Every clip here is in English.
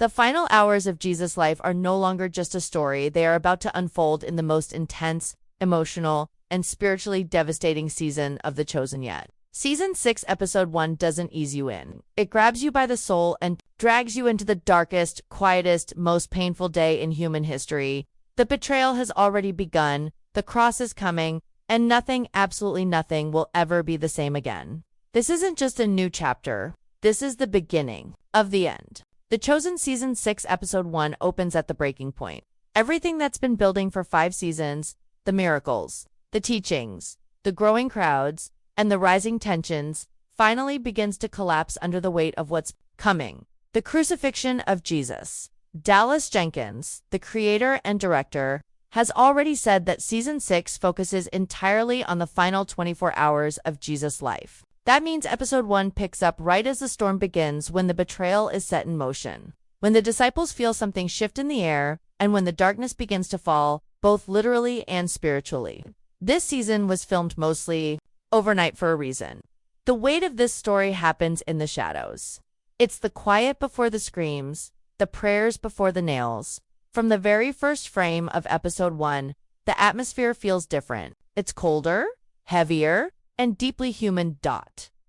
The final hours of Jesus' life are no longer just a story, they are about to unfold in the most intense, emotional, and spiritually devastating season of The Chosen yet. Season 6, Episode 1 doesn't ease you in. It grabs you by the soul and drags you into the darkest, quietest, most painful day in human history. The betrayal has already begun, the cross is coming, and nothing, absolutely nothing, will ever be the same again. This isn't just a new chapter. This is the beginning of the end. The Chosen Season 6, Episode 1 opens at the breaking point. Everything that's been building for 5 seasons, the miracles, the teachings, the growing crowds, and the rising tensions, finally begins to collapse under the weight of what's coming. The Crucifixion of Jesus. Dallas Jenkins, the creator and director, has already said that Season 6 focuses entirely on the final 24 hours of Jesus' life. That means Episode 1 picks up right as the storm begins, when the betrayal is set in motion, when the disciples feel something shift in the air, and when the darkness begins to fall, both literally and spiritually. This season was filmed mostly overnight for a reason. The weight of this story happens in the shadows. It's the quiet before the screams, the prayers before the nails. From the very first frame of Episode 1, the atmosphere feels different. It's colder, heavier, and deeply human.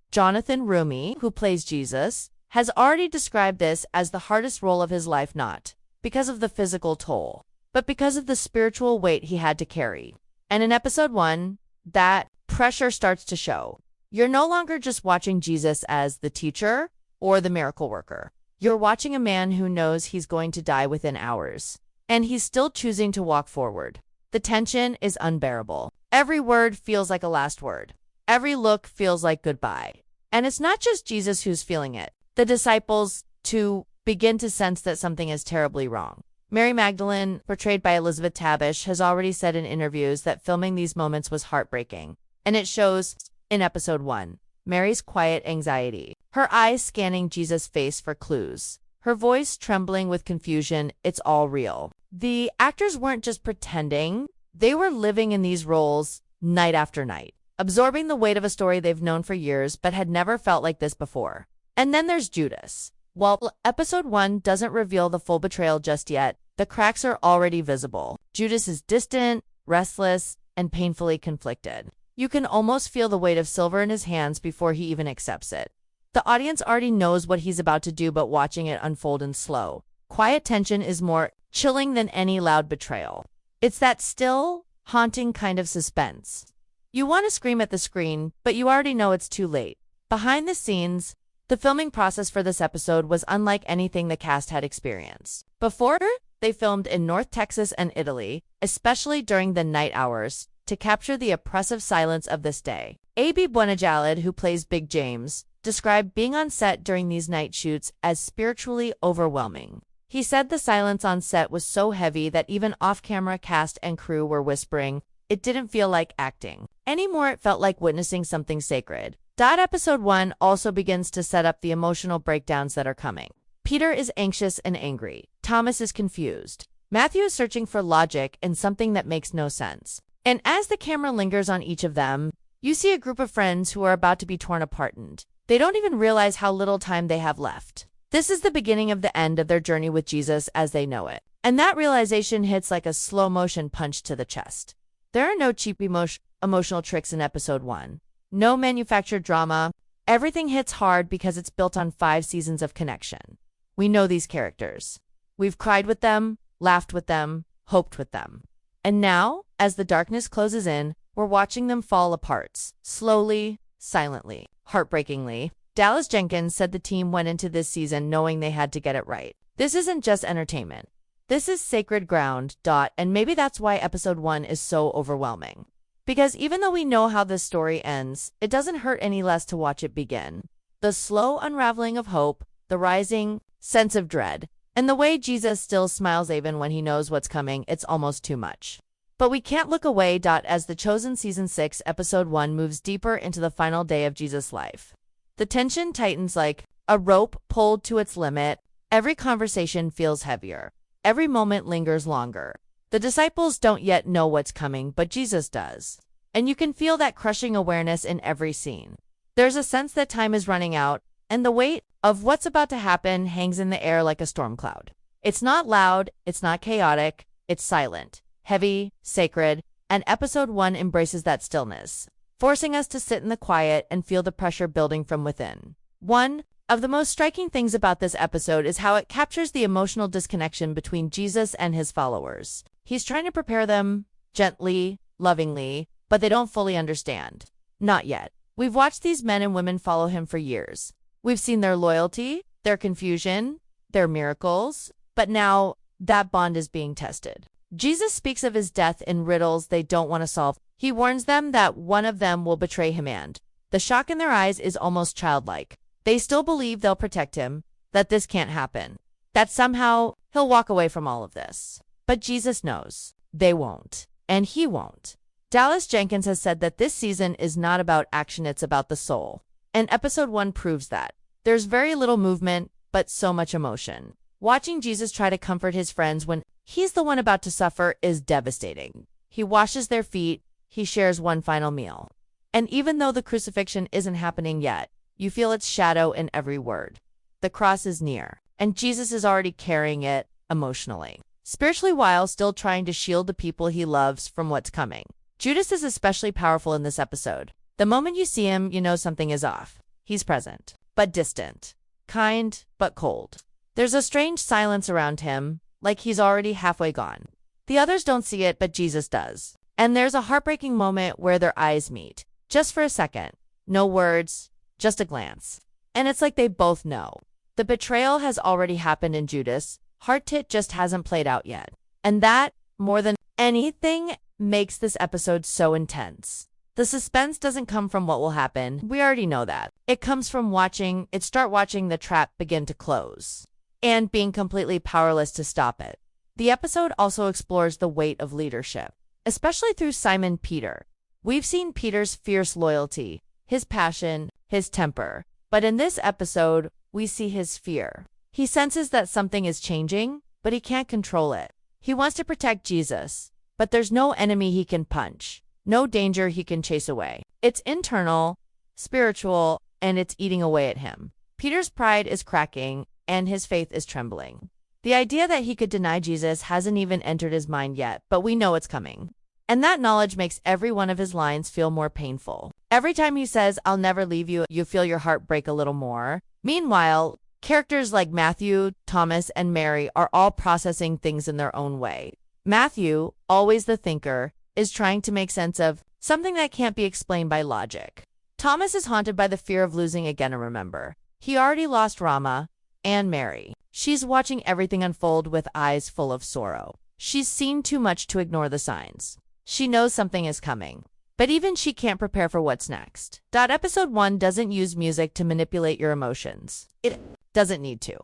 Jonathan Roumie, who plays Jesus, has already described this as the hardest role of his life, not because of the physical toll, but because of the spiritual weight he had to carry. And in Episode 1, that pressure starts to show. You're no longer just watching Jesus as the teacher or the miracle worker. You're watching a man who knows he's going to die within hours, and he's still choosing to walk forward. The tension is unbearable. Every word feels like a last word. Every look feels like goodbye. And it's not just Jesus who's feeling it. The disciples, too, begin to sense that something is terribly wrong. Mary Magdalene, portrayed by Elizabeth Tabish, has already said in interviews that filming these moments was heartbreaking. And it shows in Episode 1. Mary's quiet anxiety, her eyes scanning Jesus' face for clues, her voice trembling with confusion. It's all real. The actors weren't just pretending, they were living in these roles night after night, absorbing the weight of a story they've known for years but had never felt like this before. And then there's Judas. While Episode 1 doesn't reveal the full betrayal just yet, the cracks are already visible. Judas is distant, restless, and painfully conflicted. You can almost feel the weight of silver in his hands before he even accepts it. The audience already knows what he's about to do, but watching it unfold in slow, quiet tension is more chilling than any loud betrayal. It's that still, haunting kind of suspense. You want to scream at the screen, but you already know it's too late. Behind the scenes, the filming process for this episode was unlike anything the cast had experienced. Before, they filmed in North Texas and Italy, especially during the night hours, to capture the oppressive silence of this day. A.B. Buenajalid, who plays Big James, described being on set during these night shoots as spiritually overwhelming. He said the silence on set was so heavy that even off-camera cast and crew were whispering. It didn't feel like acting anymore, it felt like witnessing something sacred. Episode 1 also begins to set up the emotional breakdowns that are coming. Peter is anxious and angry. Thomas is confused. Matthew is searching for logic in something that makes no sense. And as the camera lingers on each of them, you see a group of friends who are about to be torn apart, and they don't even realize how little time they have left. This is the beginning of the end of their journey with Jesus as they know it. And that realization hits like a slow-motion punch to the chest. There are no cheap emotional tricks in Episode 1. No manufactured drama. Everything hits hard because it's built on 5 seasons of connection. We know these characters. We've cried with them, laughed with them, hoped with them. And now, as the darkness closes in, we're watching them fall apart. Slowly, silently, heartbreakingly. Dallas Jenkins said the team went into this season knowing they had to get it right. This isn't just entertainment. This is sacred ground. And maybe that's why Episode 1 is so overwhelming. Because even though we know how this story ends, it doesn't hurt any less to watch it begin. The slow unraveling of hope, the rising sense of dread, and the way Jesus still smiles even when he knows what's coming, it's almost too much. But we can't look away. As The Chosen Season 6, Episode 1 moves deeper into the final day of Jesus' life. The tension tightens like a rope pulled to its limit. Every conversation feels heavier. Every moment lingers longer. The disciples don't yet know what's coming, but Jesus does. And you can feel that crushing awareness in every scene. There's a sense that time is running out, and the weight of what's about to happen hangs in the air like a storm cloud. It's not loud, it's not chaotic, it's silent, heavy, sacred, and episode 1 embraces that stillness, forcing us to sit in the quiet and feel the pressure building from within. One of the most striking things about this episode is how it captures the emotional disconnection between Jesus and his followers. He's trying to prepare them gently, lovingly, but they don't fully understand. Not yet. We've watched these men and women follow him for years. We've seen their loyalty, their confusion, their miracles, but now that bond is being tested. Jesus speaks of his death in riddles they don't want to solve. He warns them that one of them will betray him, and the shock in their eyes is almost childlike. They still believe they'll protect him, that this can't happen, that somehow he'll walk away from all of this. But Jesus knows they won't, and he won't. Dallas Jenkins has said that this season is not about action, it's about the soul. And episode 1 proves that. There's very little movement, but so much emotion. Watching Jesus try to comfort his friends when he's the one about to suffer is devastating. He washes their feet, he shares one final meal. And even though the crucifixion isn't happening yet, you feel its shadow in every word. The cross is near, and Jesus is already carrying it emotionally, spiritually, while still trying to shield the people he loves from what's coming. Judas is especially powerful in this episode. The moment you see him, you know something is off. He's present, but distant. Kind, but cold. There's a strange silence around him, like he's already halfway gone. The others don't see it, but Jesus does. And there's a heartbreaking moment where their eyes meet. Just for a second. No words, just a glance. And it's like they both know. The betrayal has already happened in Judas. Heart-tit just hasn't played out yet. And that, more than anything, makes this episode so intense. The suspense doesn't come from what will happen. We already know that. It comes from watching the trap begin to close, and being completely powerless to stop it. The episode also explores the weight of leadership, especially through Simon Peter. We've seen Peter's fierce loyalty, his passion, his temper, but in this episode, we see his fear. He senses that something is changing, but he can't control it. He wants to protect Jesus, but there's no enemy he can punch, no danger he can chase away. It's internal, spiritual, and it's eating away at him. Peter's pride is cracking, and his faith is trembling. The idea that he could deny Jesus hasn't even entered his mind yet, but we know it's coming. And that knowledge makes every one of his lines feel more painful. Every time he says, "I'll never leave you," you feel your heart break a little more. Meanwhile, characters like Matthew, Thomas, and Mary are all processing things in their own way. Matthew, always the thinker, is trying to make sense of something that can't be explained by logic. Thomas is haunted by the fear of losing again, and remember, he already lost Rama. And Mary, she's watching everything unfold with eyes full of sorrow. She's seen too much to ignore the signs. She knows something is coming, but even she can't prepare for what's next. Episode 1 doesn't use music to manipulate your emotions. It doesn't need to.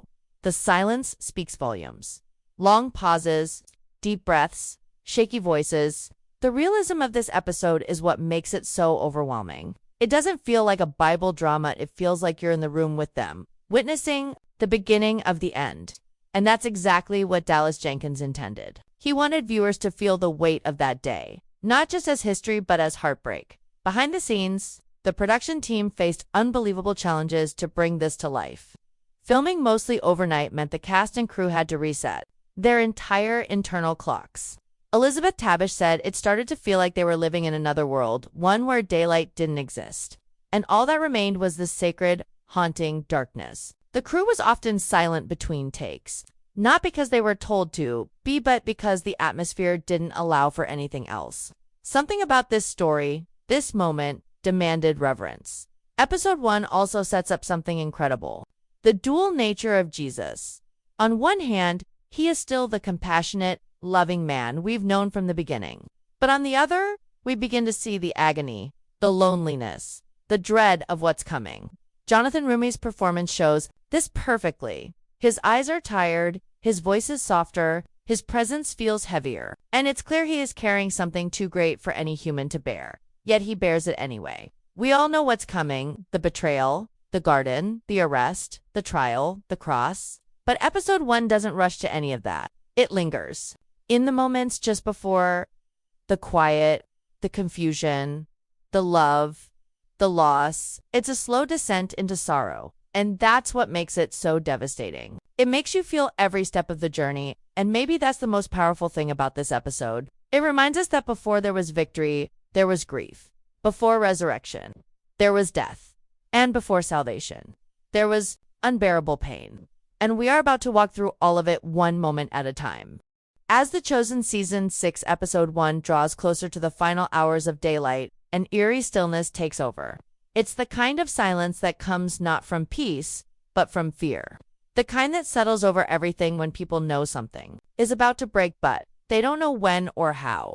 The silence speaks volumes. Long pauses, deep breaths, shaky voices. The realism of this episode is what makes it so overwhelming. It doesn't feel like a Bible drama, it feels like you're in the room with them, witnessing the beginning of the end. And that's exactly what Dallas Jenkins intended. He wanted viewers to feel the weight of that day, not just as history, but as heartbreak. Behind the scenes, the production team faced unbelievable challenges to bring this to life. Filming mostly overnight meant the cast and crew had to reset their entire internal clocks. Elizabeth Tabish said it started to feel like they were living in another world, one where daylight didn't exist, and all that remained was this sacred, haunting darkness. The crew was often silent between takes, not because they were told to be, but because the atmosphere didn't allow for anything else. Something about this story, this moment, demanded reverence. Episode 1 also sets up something incredible: the dual nature of Jesus. On one hand, he is still the compassionate, loving man we've known from the beginning. But on the other, we begin to see the agony, the loneliness, the dread of what's coming. Jonathan Roumie's performance shows this perfectly. His eyes are tired, his voice is softer, his presence feels heavier, and it's clear he is carrying something too great for any human to bear. Yet he bears it anyway. We all know what's coming: the betrayal, the garden, the arrest, the trial, the cross. But episode 1 doesn't rush to any of that. It lingers. In the moments just before, the quiet, the confusion, the love, the loss. It's a slow descent into sorrow. And that's what makes it so devastating. It makes you feel every step of the journey, and maybe that's the most powerful thing about this episode. It reminds us that before there was victory, there was grief. Before resurrection, there was death. And before salvation, there was unbearable pain. And we are about to walk through all of it one moment at a time. As The Chosen Season 6, Episode 1 draws closer to the final hours of daylight, an eerie stillness takes over. It's the kind of silence that comes not from peace, but from fear. The kind that settles over everything when people know something is about to break, but they don't know when or how.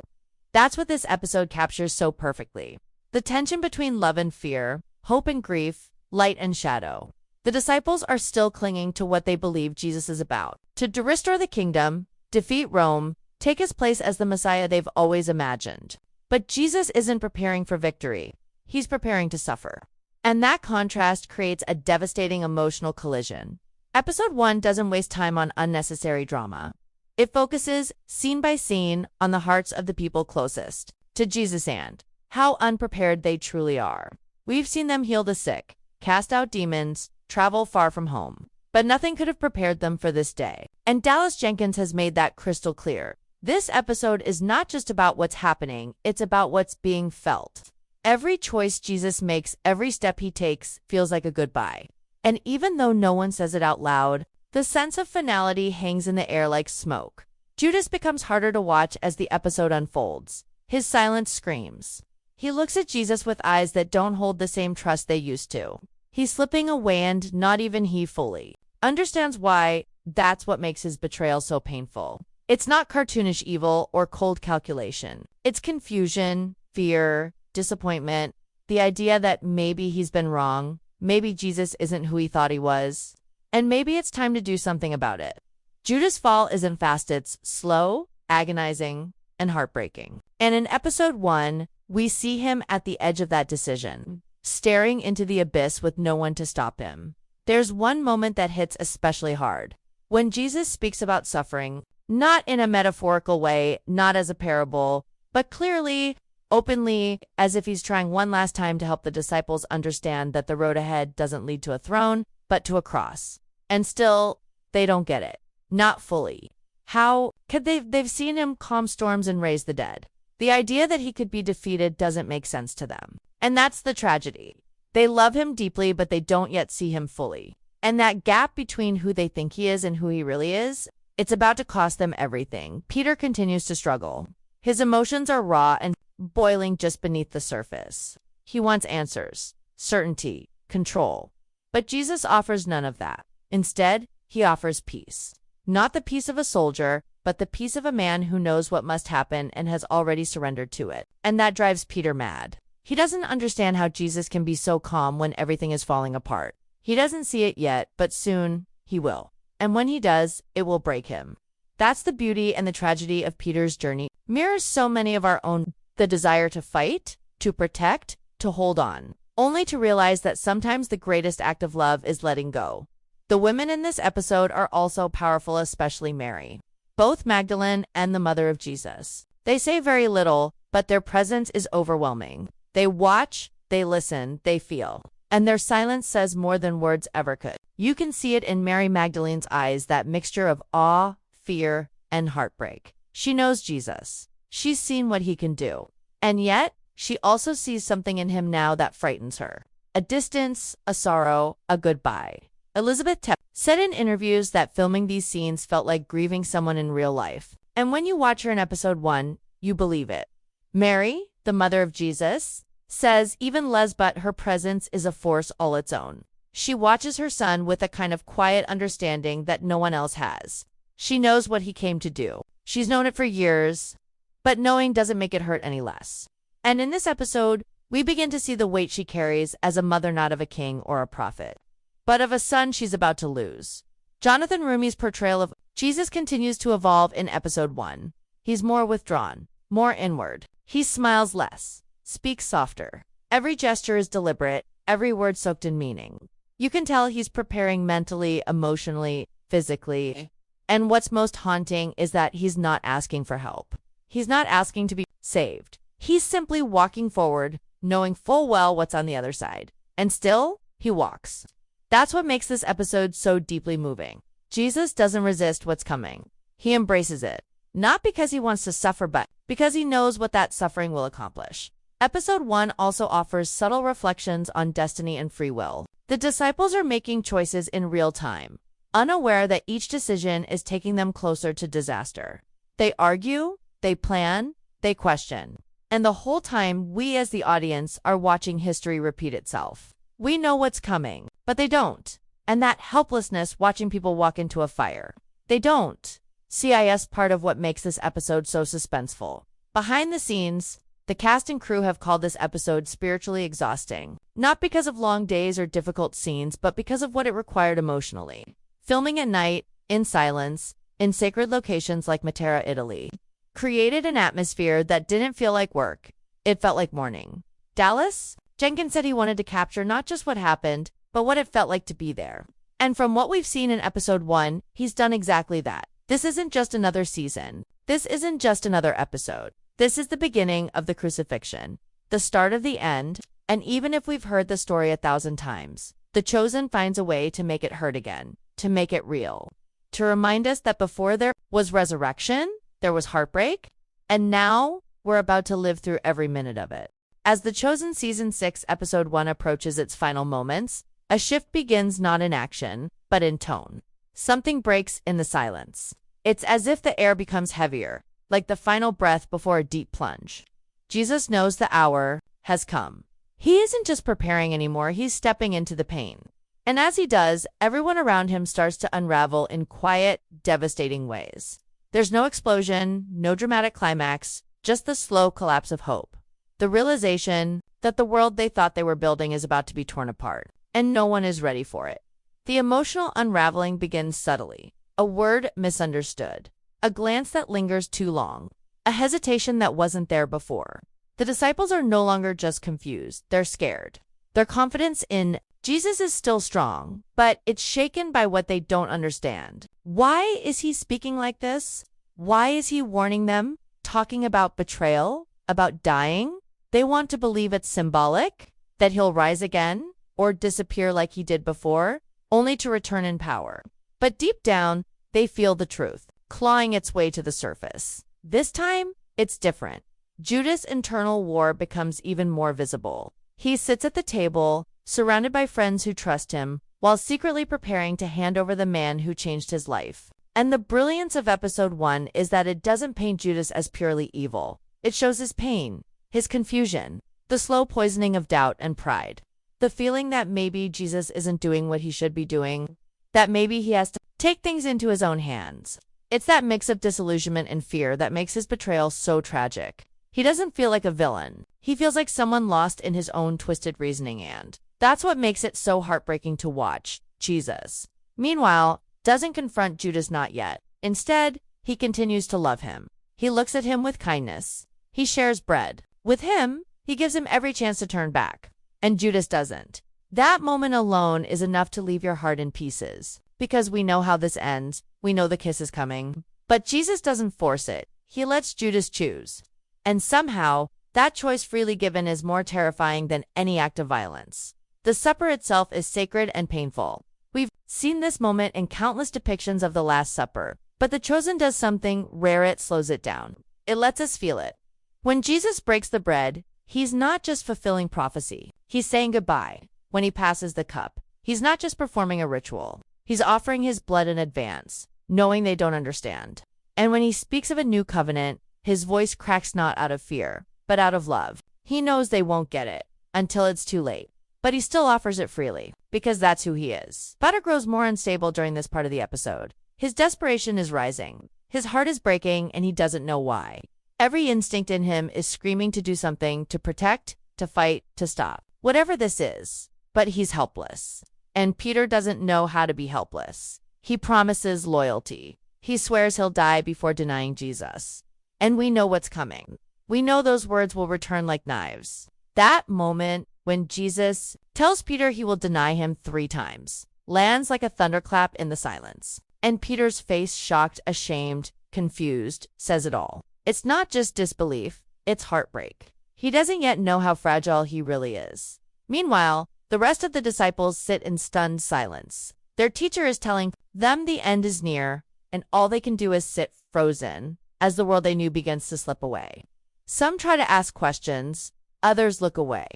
That's what this episode captures so perfectly. The tension between love and fear, hope and grief, light and shadow. The disciples are still clinging to what they believe Jesus is about: to restore the kingdom, defeat Rome, take his place as the Messiah they've always imagined. But Jesus isn't preparing for victory. He's preparing to suffer. And that contrast creates a devastating emotional collision. Episode 1 doesn't waste time on unnecessary drama. It focuses, scene by scene, on the hearts of the people closest to Jesus and how unprepared they truly are. We've seen them heal the sick, cast out demons, travel far from home. But nothing could have prepared them for this day. And Dallas Jenkins has made that crystal clear. This episode is not just about what's happening, it's about what's being felt. Every choice Jesus makes, every step he takes, feels like a goodbye. And even though no one says it out loud, the sense of finality hangs in the air like smoke. Judas becomes harder to watch as the episode unfolds. His silence screams. He looks at Jesus with eyes that don't hold the same trust they used to. He's slipping away, and not even he fully understands why. That's what makes his betrayal so painful. It's not cartoonish evil or cold calculation. It's confusion, fear, disappointment, the idea that maybe he's been wrong, maybe Jesus isn't who he thought he was, and maybe it's time to do something about it. Judas' fall isn't fast, it's slow, agonizing, and heartbreaking. And in episode 1, we see him at the edge of that decision, staring into the abyss with no one to stop him. There's one moment that hits especially hard. When Jesus speaks about suffering, not in a metaphorical way, not as a parable, but clearly, openly, as if he's trying one last time to help the disciples understand that the road ahead doesn't lead to a throne, but to a cross. And still, they don't get it. Not fully. How could they've seen him calm storms and raise the dead? The idea that he could be defeated doesn't make sense to them. And that's the tragedy. They love him deeply, but they don't yet see him fully. And that gap between who they think he is and who he really is, it's about to cost them everything. Peter continues to struggle. His emotions are raw and boiling just beneath the surface. He wants answers, certainty, control. But Jesus offers none of that. Instead, he offers peace. Not the peace of a soldier, but the peace of a man who knows what must happen and has already surrendered to it. And that drives Peter mad. He doesn't understand how Jesus can be so calm when everything is falling apart. He doesn't see it yet, but soon he will. And when he does, it will break him. That's the beauty and the tragedy of Peter's journey. Mirrors so many of our own: the desire to fight, to protect, to hold on, only to realize that sometimes the greatest act of love is letting go. The women in this episode are also powerful, especially Mary, both Magdalene and the mother of Jesus. They say very little, but their presence is overwhelming. They watch, they listen, they feel. And their silence says more than words ever could. You can see it in Mary Magdalene's eyes, that mixture of awe, fear, and heartbreak. She knows Jesus. She's seen what he can do. And yet, she also sees something in him now that frightens her. A distance, a sorrow, a goodbye. Elizabeth Tepp said in interviews that filming these scenes felt like grieving someone in real life. And when you watch her in episode 1, you believe it. Mary, the mother of Jesus, says even less, but her presence is a force all its own. She watches her son with a kind of quiet understanding that no one else has. She knows what he came to do. She's known it for years, but knowing doesn't make it hurt any less. And in this episode, we begin to see the weight she carries as a mother, not of a king or a prophet, but of a son she's about to lose. Jonathan Roumie's portrayal of Jesus continues to evolve in episode 1. He's more withdrawn, more inward. He smiles less, speaks softer. Every gesture is deliberate, every word soaked in meaning. You can tell he's preparing mentally, emotionally, physically. And what's most haunting is that he's not asking for help. He's not asking to be saved. He's simply walking forward, knowing full well what's on the other side. And still, he walks. That's what makes this episode so deeply moving. Jesus doesn't resist what's coming. He embraces it. Not because he wants to suffer, but because he knows what that suffering will accomplish. Episode 1 also offers subtle reflections on destiny and free will. The disciples are making choices in real time, unaware that each decision is taking them closer to disaster. They argue, they plan, they question. And the whole time, we as the audience are watching history repeat itself. We know what's coming, but they don't. And that helplessness watching people walk into a fire. They don't. CIS part of what makes this episode so suspenseful. Behind the scenes, the cast and crew have called this episode spiritually exhausting. Not because of long days or difficult scenes, but because of what it required emotionally. Filming at night, in silence, in sacred locations like Matera, Italy, created an atmosphere that didn't feel like work. It felt like mourning. Dallas Jenkins said he wanted to capture not just what happened, but what it felt like to be there. And from what we've seen in episode 1, he's done exactly that. This isn't just another season. This isn't just another episode. This is the beginning of the crucifixion, the start of the end, and even if we've heard the story 1,000 times, the Chosen finds a way to make it hurt again, to make it real, to remind us that before there was resurrection, there was heartbreak, and now we're about to live through every minute of it. As The Chosen Season 6, Episode 1 approaches its final moments, a shift begins not in action, but in tone. Something breaks in the silence. It's as if the air becomes heavier, like the final breath before a deep plunge. Jesus knows the hour has come. He isn't just preparing anymore, he's stepping into the pain. And as he does, everyone around him starts to unravel in quiet, devastating ways. There's no explosion, no dramatic climax, just the slow collapse of hope. The realization that the world they thought they were building is about to be torn apart, and no one is ready for it. The emotional unraveling begins subtly. A word misunderstood, a glance that lingers too long, a hesitation that wasn't there before. The disciples are no longer just confused, they're scared. Their confidence in Jesus is still strong, but it's shaken by what they don't understand. Why is he speaking like this? Why is he warning them, talking about betrayal, about dying? They want to believe it's symbolic, that he'll rise again, or disappear like he did before, only to return in power. But deep down, they feel the truth, clawing its way to the surface. This time, it's different. Judas' internal war becomes even more visible. He sits at the table, surrounded by friends who trust him, while secretly preparing to hand over the man who changed his life. And the brilliance of episode 1 is that it doesn't paint Judas as purely evil. It shows his pain, his confusion, the slow poisoning of doubt and pride. The feeling that maybe Jesus isn't doing what he should be doing, that maybe he has to take things into his own hands. It's that mix of disillusionment and fear that makes his betrayal so tragic. He doesn't feel like a villain. He feels like someone lost in his own twisted reasoning, and that's what makes it so heartbreaking to watch. Jesus, meanwhile, doesn't confront Judas, not yet. Instead, he continues to love him. He looks at him with kindness. He shares bread. With him, he gives him every chance to turn back. And Judas doesn't. That moment alone is enough to leave your heart in pieces. Because we know how this ends. We know the kiss is coming. But Jesus doesn't force it. He lets Judas choose. And somehow, that choice freely given is more terrifying than any act of violence. The supper itself is sacred and painful. We've seen this moment in countless depictions of the Last Supper. But The Chosen does something rare. It slows it down. It lets us feel it. When Jesus breaks the bread, he's not just fulfilling prophecy. He's saying goodbye. When he passes the cup, he's not just performing a ritual. He's offering his blood in advance, knowing they don't understand. And when he speaks of a new covenant, his voice cracks not out of fear, but out of love. He knows they won't get it until it's too late. But he still offers it freely, because that's who he is. Butter grows more unstable during this part of the episode. His desperation is rising. His heart is breaking, and he doesn't know why. Every instinct in him is screaming to do something, to protect, to fight, to stop. Whatever this is. But he's helpless. And Peter doesn't know how to be helpless. He promises loyalty. He swears he'll die before denying Jesus. And we know what's coming. We know those words will return like knives. That moment when Jesus tells Peter he will deny him 3 times lands like a thunderclap in the silence. And Peter's face, shocked, ashamed, confused, says it all. It's not just disbelief, it's heartbreak. He doesn't yet know how fragile he really is. Meanwhile, The rest of the disciples sit in stunned silence. Their teacher is telling them the end is near, and all they can do is sit frozen as the world they knew begins to slip away. Some try to ask questions, others look away.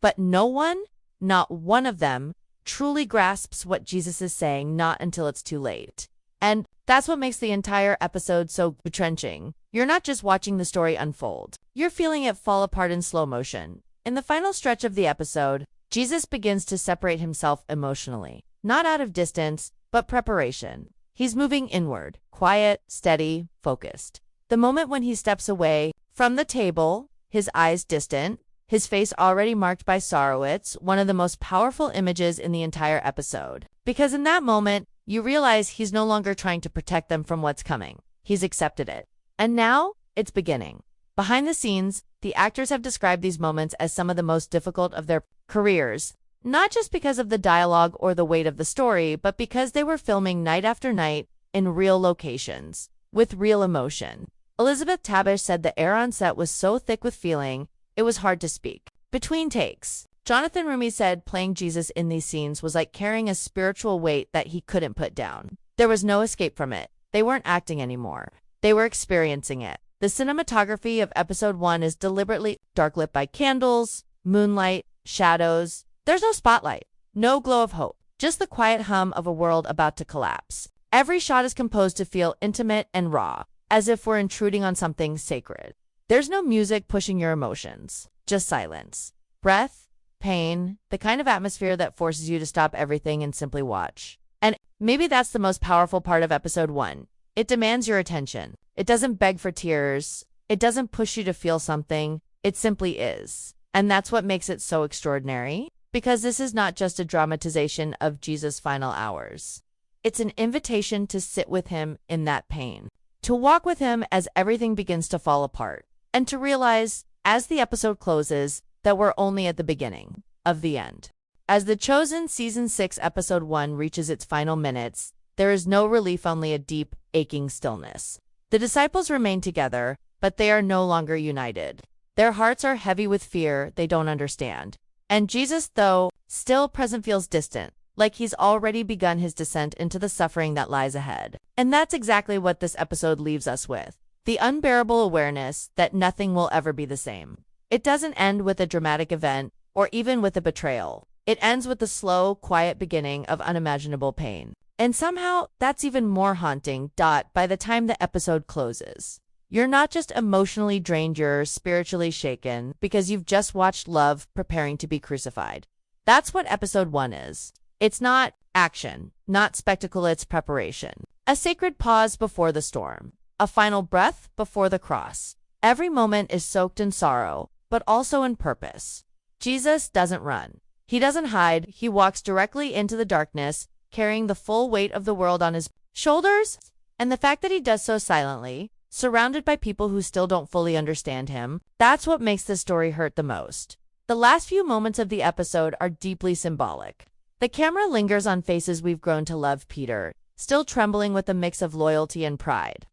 But no one, not one of them, truly grasps what Jesus is saying, not until it's too late. And that's what makes the entire episode so entrenching. You're not just watching the story unfold. You're feeling it fall apart in slow motion. In the final stretch of the episode, Jesus begins to separate himself emotionally, not out of distance, but preparation. He's moving inward, quiet, steady, focused. The moment when he steps away from the table, his eyes distant, his face already marked by sorrow, it's one of the most powerful images in the entire episode. Because in that moment, you realize he's no longer trying to protect them from what's coming. He's accepted it. And now, it's beginning. Behind the scenes, the actors have described these moments as some of the most difficult of their careers, not just because of the dialogue or the weight of the story, but because they were filming night after night in real locations, with real emotion. Elizabeth Tabish said the air on set was so thick with feeling, it was hard to speak. Between takes, Jonathan Roumie said playing Jesus in these scenes was like carrying a spiritual weight that he couldn't put down. There was no escape from it. They weren't acting anymore. They were experiencing it. The cinematography of episode 1 is deliberately dark-lit by candles, moonlight, shadows. There's no spotlight, no glow of hope, just the quiet hum of a world about to collapse. Every shot is composed to feel intimate and raw, as if we're intruding on something sacred. There's no music pushing your emotions, just silence, breath, pain, the kind of atmosphere that forces you to stop everything and simply watch. And maybe that's the most powerful part of episode 1. It demands your attention. It doesn't beg for tears. It doesn't push you to feel something. It simply is. And that's what makes it so extraordinary, because this is not just a dramatization of Jesus' final hours. It's an invitation to sit with him in that pain, to walk with him as everything begins to fall apart, and to realize, as the episode closes, that we're only at the beginning of the end. As The Chosen Season 6 Episode 1 reaches its final minutes, there is no relief, only a deep, aching stillness. The disciples remain together, but they are no longer united. Their hearts are heavy with fear they don't understand. And Jesus, though still present, feels distant, like he's already begun his descent into the suffering that lies ahead. And that's exactly what this episode leaves us with. The unbearable awareness that nothing will ever be the same. It doesn't end with a dramatic event, or even with a betrayal. It ends with the slow, quiet beginning of unimaginable pain. And somehow, that's even more haunting. By the time the episode closes, you're not just emotionally drained, you're spiritually shaken, because you've just watched love preparing to be crucified. That's what episode 1 is. It's not action, not spectacle, it's preparation. A sacred pause before the storm. A final breath before the cross. Every moment is soaked in sorrow, but also in purpose. Jesus doesn't run. He doesn't hide. He walks directly into the darkness, carrying the full weight of the world on his shoulders. And the fact that he does so silently, surrounded by people who still don't fully understand him, that's what makes this story hurt the most. The last few moments of the episode are deeply symbolic. The camera lingers on faces we've grown to love: Peter, still trembling with a mix of loyalty and pride;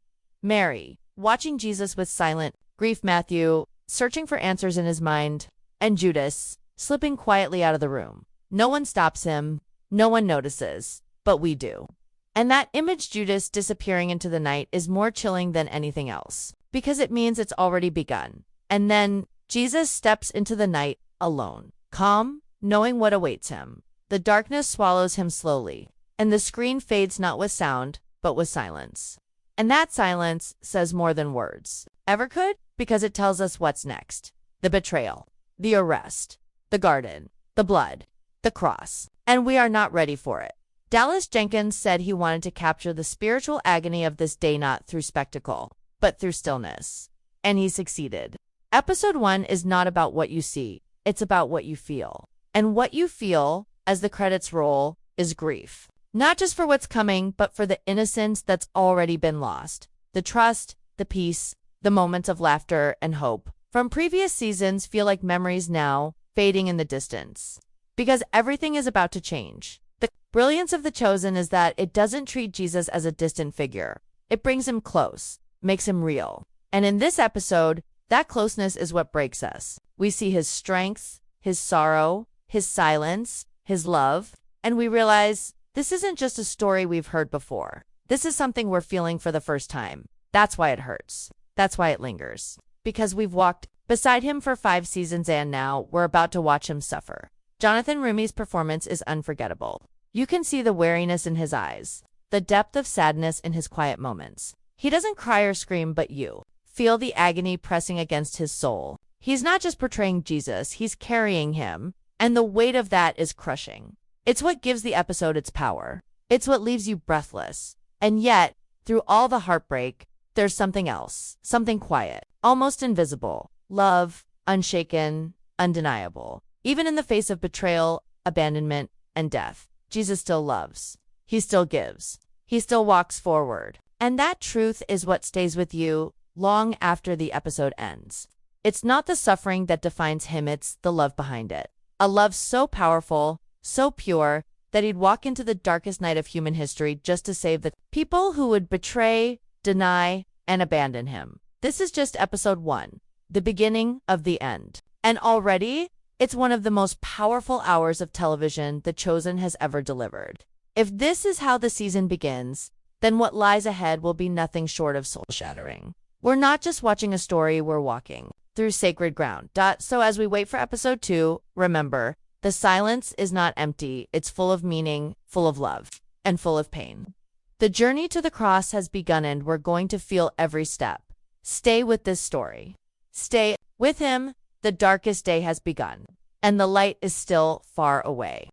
Mary, watching Jesus with silent grief; Matthew, searching for answers in his mind; and Judas, slipping quietly out of the room. No one stops him. No one notices, but we do. And that image, Judas disappearing into the night, is more chilling than anything else, because it means it's already begun. And then Jesus steps into the night alone, calm, knowing what awaits him. The darkness swallows him slowly, and the screen fades not with sound, but with silence. And that silence says more than words ever could, because it tells us what's next. The betrayal, the arrest, the garden, the blood, the cross. And we are not ready for it. Dallas Jenkins said he wanted to capture the spiritual agony of this day, not through spectacle, but through stillness. And he succeeded. Episode 1 is not about what you see, it's about what you feel. And what you feel, as the credits roll, is grief. Not just for what's coming, but for the innocence that's already been lost. The trust, the peace, the moments of laughter and hope from previous seasons feel like memories now, fading in the distance. Because everything is about to change. The brilliance of The Chosen is that it doesn't treat Jesus as a distant figure. It brings him close, makes him real. And in this episode, that closeness is what breaks us. We see his strengths, his sorrow, his silence, his love, and we realize this isn't just a story we've heard before. This is something we're feeling for the first time. That's why it hurts. That's why it lingers. Because we've walked beside him for 5 seasons and now we're about to watch him suffer. Jonathan Roumie's performance is unforgettable. You can see the wariness in his eyes, the depth of sadness in his quiet moments. He doesn't cry or scream, but you feel the agony pressing against his soul. He's not just portraying Jesus, he's carrying him, and the weight of that is crushing. It's what gives the episode its power. It's what leaves you breathless. And yet, through all the heartbreak, there's something else, something quiet, almost invisible. Love, unshaken, undeniable. Even in the face of betrayal, abandonment, and death, Jesus still loves. He still gives. He still walks forward. And that truth is what stays with you long after the episode ends. It's not the suffering that defines him, it's the love behind it. A love so powerful, so pure, that he'd walk into the darkest night of human history just to save the people who would betray, deny, and abandon him. This is just episode 1, the beginning of the end. And already, it's one of the most powerful hours of television The Chosen has ever delivered. If this is how the season begins, then what lies ahead will be nothing short of soul-shattering. We're not just watching a story, we're walking through sacred ground. So as we wait for episode 2, remember, the silence is not empty, it's full of meaning, full of love, and full of pain. The journey to the cross has begun and we're going to feel every step. Stay with this story. Stay with him. The darkest day has begun, and the light is still far away.